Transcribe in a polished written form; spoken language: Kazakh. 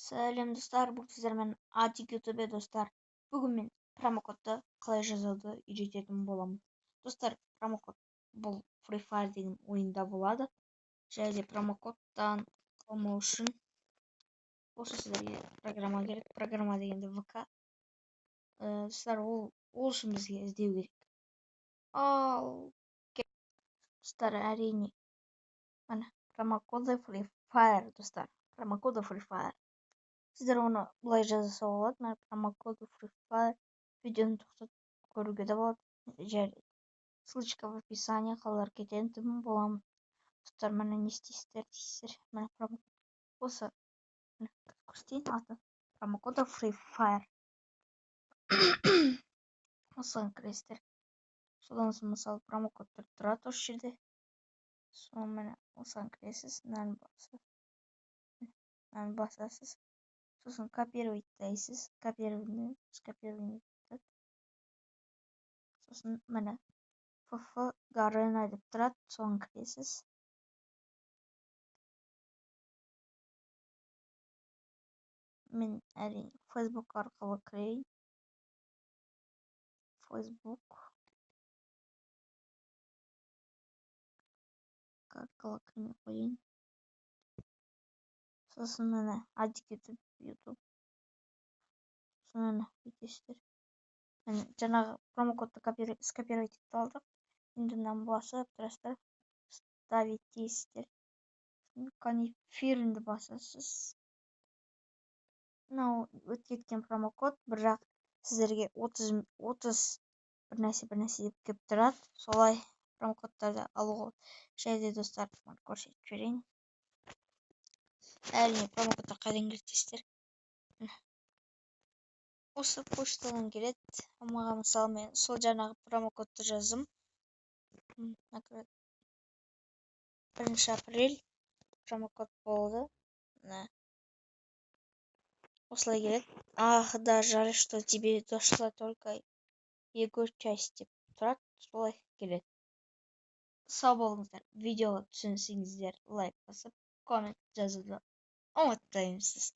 Сәлем достар, бұл сіздермен Атик ютубе достар. Бүгін мен промокодты қалай жазуды үйрететін боламын. Достар, промокод бұл Free Fire деген ойында болады. Және де промокодтан қалмау үшін осы сіздерге программа керек. Программа дегенде ВК. Достар, ол үшін бізге іздеу керек. Достар, әрине міне промокоды Free Fire достар. Промокоды Free Fire. Сіздер оны былай жазса болады. Мен промокоды Free Fire видеоны тоқтатып көруге де болады. Және ссылочка в описании, қалар кететін боламын. Достар, міне не істейсіздер дейсіздер. Міне промокод осы. Көрсетейін атын. Промокоды Free Fire. Осыған кіресіздер. Содан соң мысалы промокод тұрады осы жерде. Соны міне осыған кіресіз. Мынаны басасыз. Сосын копировать дейсіз. Скопирование. Сосын міне фф гарена деп тұрады. Соған кіресіз. Мен әрине Facebook арқылы кірейін. Facebook арқылы кірмей қойын. Сосын міне Атик ютуб. Сосын міне бүйтесіздер. Жаңағы промокодты скопировать етіп алдық. Енді мынаны басып тұрасыздар. Ставить дейсіздер. Конфирмді басасыз. Мынау өткен промокод, бірақ сіздерге 30 бір нәрсе деп келіп тұрады. Солай промокодтарды алуға. Және де достар, көрсетіп жіберейін. Әрине промокодтар қайдан кіресіздер. Осы почтадан келеді. Маған мысалы мен сол жаңағы промокодты жаздым. 1 апрель промокод болды. Осылай келеді. Ах, да, жаль, что тебе дошла только его часть деп тұрады. Солай келеді. Сау болыңыздар. Видеоға түсінсеңіздер лайк басып, коммент жазуды ұмытпаңыздар.